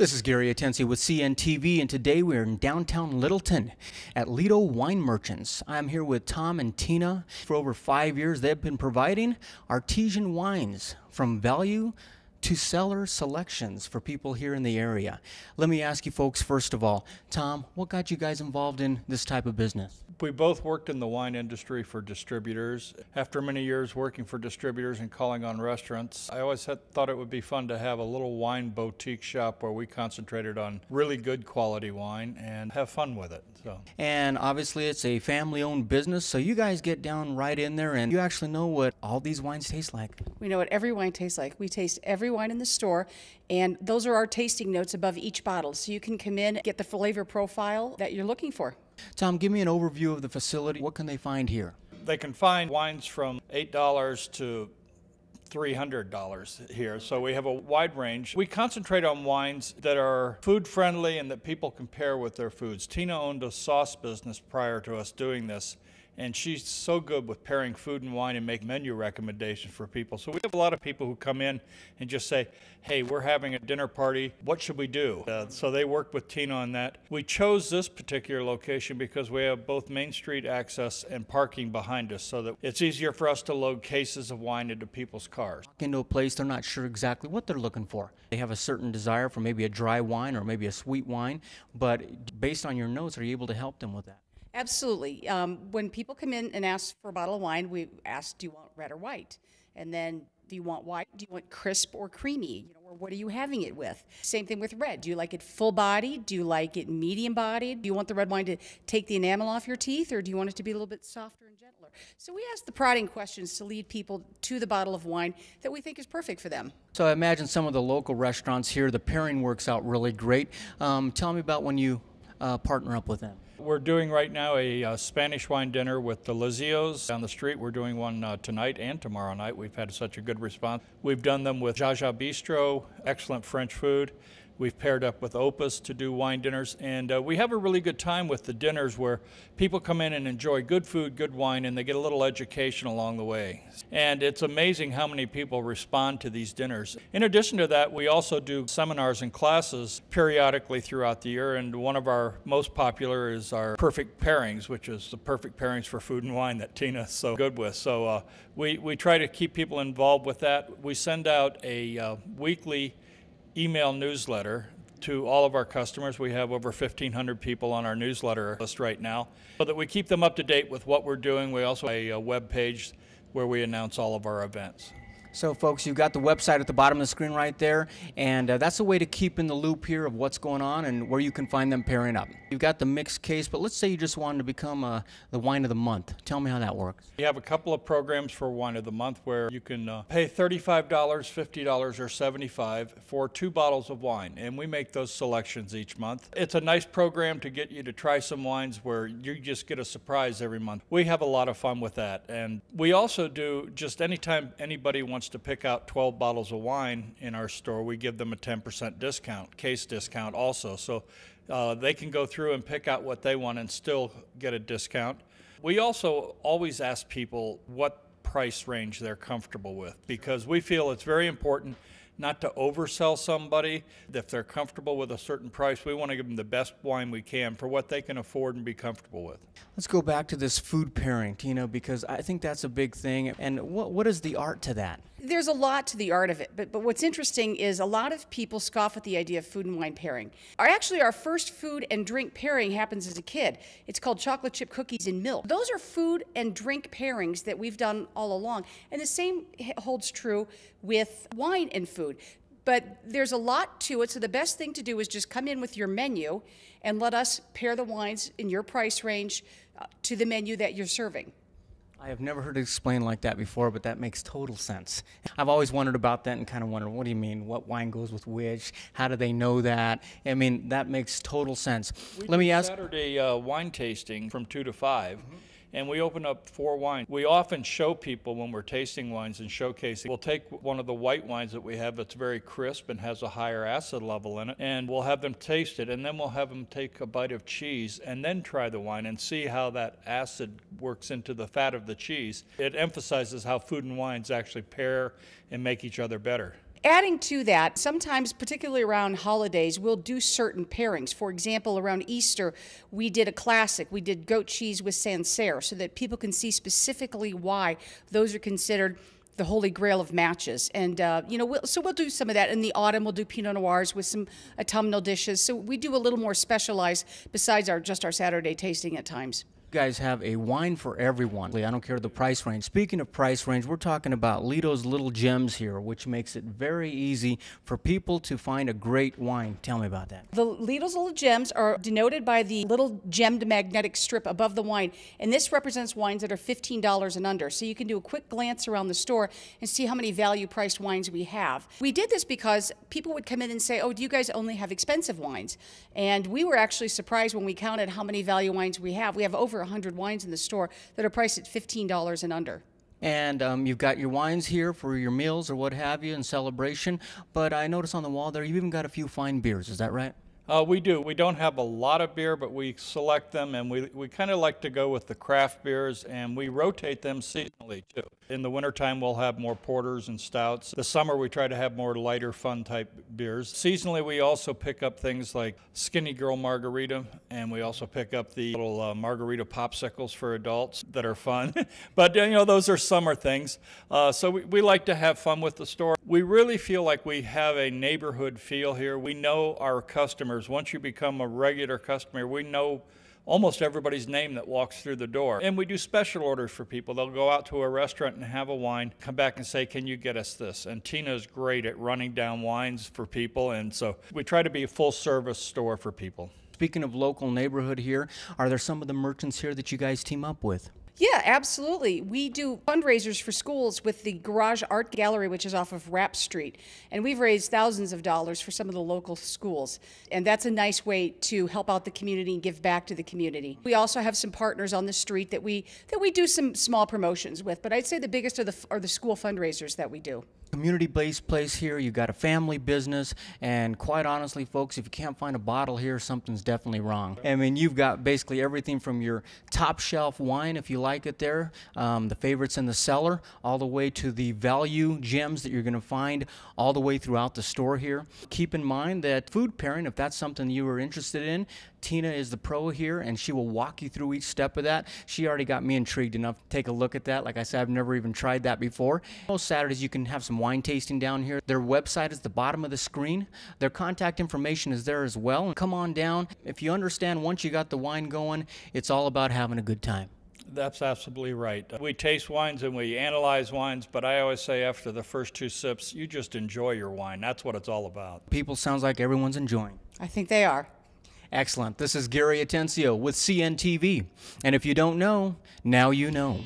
This is Gary Atensi with CNTV, and today we're in downtown Littleton at LidoWine Merchants. I'm here with Tom and Tina. For over 5 years, they've been providing artesian wines from value to cellar selections for people here in the area. Let me ask you folks, first of all, Tom, what got you guys involved in this type of business? We both worked in the wine industry for distributors. After many years working for distributors and calling on restaurants, I always thought it would be fun to have a little wine boutique shop where we concentrated on really good quality wine and have fun with it. And obviously it's a family-owned business, so you guys get down right in there and you actually know what all these wines taste like. We know what every wine tastes like. We taste every wine in the store, and those are our tasting notes above each bottle, so you can come in, get the flavor profile that you're looking for. Tom, give me an overview of the facility. What can they find here? They can find wines from $8 to $300 here, so we have a wide range. We concentrate on wines that are food friendly and that people can pair with their foods. Tina owned a sauce business prior to us doing this, and she's so good with pairing food and wine and make menu recommendations for people. So we have a lot of people who come in and just say, hey, we're having a dinner party, what should we do? So they work with Tina on that. We chose this particular location because we have both Main Street access and parking behind us, so that it's easier for us to load cases of wine into people's cars. Into a place, they're not sure exactly what they're looking for. They have a certain desire for maybe a dry wine or maybe a sweet wine, but based on your notes, are you able to help them with that? Absolutely. When people come in and ask for a bottle of wine, we ask, do you want red or white? And then, do you want white? Do you want crisp or creamy? Or what are you having it with? Same thing with red. Do you like it full bodied? Do you like it medium bodied? Do you want the red wine to take the enamel off your teeth, or do you want it to be a little bit softer and gentler? So we ask the prodding questions to lead people to the bottle of wine that we think is perfect for them. So I imagine some of the local restaurants here, the pairing works out really great. Tell me about when you partner up with them. We're doing right now a Spanish wine dinner with the Lizios down the street. We're doing one tonight and tomorrow night. We've had such a good response. We've done them with Jaja Bistro, excellent French food. We've paired up with Opus to do wine dinners, and we have a really good time with the dinners where people come in and enjoy good food, good wine, and they get a little education along the way. And it's amazing how many people respond to these dinners. In addition to that, we also do seminars and classes periodically throughout the year, and one of our most popular is our perfect pairings, which is the perfect pairings for food and wine that Tina's so good with. So we try to keep people involved with that. We send out a weekly email newsletter to all of our customers. We have over 1,500 people on our newsletter list right now, so that we keep them up to date with what we're doing. We also have a web page where we announce all of our events. So folks, you've got the website at the bottom of the screen right there, and that's a way to keep in the loop here of what's going on and where you can find them pairing up. You've got the mixed case, but let's say you just wanted to become the wine of the month. Tell me how that works. We have a couple of programs for wine of the month where you can pay $35, $50, or $75 for 2 bottles of wine, and we make those selections each month. It's a nice program to get you to try some wines where you just get a surprise every month. We have a lot of fun with that, and we also do, just anytime anybody wants to pick out 12 bottles of wine in our store, we give them a 10% discount, case discount also. So they can go through and pick out what they want and still get a discount. We also always ask people what price range they're comfortable with, because we feel it's very important not to oversell somebody. If they're comfortable with a certain price, we want to give them the best wine we can for what they can afford and be comfortable with. Let's go back to this food pairing, Tina, because I think that's a big thing. And what is the art to that? There's a lot to the art of it, but what's interesting is a lot of people scoff at the idea of food and wine pairing. Our first food and drink pairing happens as a kid. It's called chocolate chip cookies and milk. Those are food and drink pairings that we've done all along, and the same holds true with wine and food. But there's a lot to it, so the best thing to do is just come in with your menu and let us pair the wines in your price range to the menu that you're serving. I have never heard it explained like that before, but that makes total sense. I've always wondered about that and kind of wondered, what do you mean? What wine goes with which? How do they know that? I mean, that makes total sense. Let me ask. Saturday wine tasting from 2 to 5. and we open up 4 wines. We often show people when we're tasting wines and showcasing, we'll take one of the white wines that we have that's very crisp and has a higher acid level in it, and we'll have them taste it, and then we'll have them take a bite of cheese and then try the wine and see how that acid works into the fat of the cheese. It emphasizes how food and wines actually pair and make each other better. Adding to that, sometimes, particularly around holidays, we'll do certain pairings. For example, around Easter, we did a classic. We did goat cheese with Sancerre so that people can see specifically why those are considered the holy grail of matches. And, we'll do some of that. In the autumn, we'll do Pinot Noirs with some autumnal dishes. So we do a little more specialized besides just our Saturday tasting at times. You guys have a wine for everyone. I don't care the price range. Speaking of price range, we're talking about Lido's Little Gems here, which makes it very easy for people to find a great wine. Tell me about that. The Lido's Little Gems are denoted by the little gemmed magnetic strip above the wine, and this represents wines that are $15 and under. So you can do a quick glance around the store and see how many value-priced wines we have. We did this because people would come in and say, "Oh, do you guys only have expensive wines?" And we were actually surprised when we counted how many value wines we have. We have over 100 wines in the store that are priced at $15 and under. And you've got your wines here for your meals or what have you in celebration. But I notice on the wall there you've even got a few fine beers. Is that right? We do. We don't have a lot of beer, but we select them, and we kind of like to go with the craft beers, and we rotate them seasonally too. In the wintertime, we'll have more porters and stouts. The summer, we try to have more lighter, fun type beers. Seasonally, we also pick up things like Skinny Girl Margarita, and we also pick up the little margarita popsicles for adults that are fun. But, those are summer things. So we like to have fun with the store. We really feel like we have a neighborhood feel here. We know our customers. Once you become a regular customer, we know almost everybody's name that walks through the door. And we do special orders for people. They'll go out to a restaurant and have a wine, come back and say, "Can you get us this?" And Tina's great at running down wines for people, and so we try to be a full-service store for people. Speaking of local neighborhood here, are there some of the merchants here that you guys team up with? Yeah, absolutely. We do fundraisers for schools with the Garage Art Gallery, which is off of Rapp Street. And we've raised thousands of dollars for some of the local schools. And that's a nice way to help out the community and give back to the community. We also have some partners on the street that we do some small promotions with. But I'd say the biggest are the school fundraisers that we do. Community-based place here, you've got a family business, and quite honestly, folks, if you can't find a bottle here, something's definitely wrong. I mean, you've got basically everything from your top shelf wine, if you like it there, the favorites in the cellar, all the way to the value gems that you're going to find all the way throughout the store here. Keep in mind that food pairing, if that's something you are interested in, Tina is the pro here, and she will walk you through each step of that. She already got me intrigued enough to take a look at that. Like I said, I've never even tried that before. Most Saturdays you can have some wine tasting down here. Their website is at the bottom of the screen. Their contact information is there as well. Come on down. If you understand, once you got the wine going, it's all about having a good time. That's absolutely right. We taste wines and we analyze wines, but I always say after the first 2 sips, you just enjoy your wine. That's what it's all about. People, sounds like everyone's enjoying. I think they are. Excellent. This is Gary Atencio with CNTV. And if you don't know, now you know.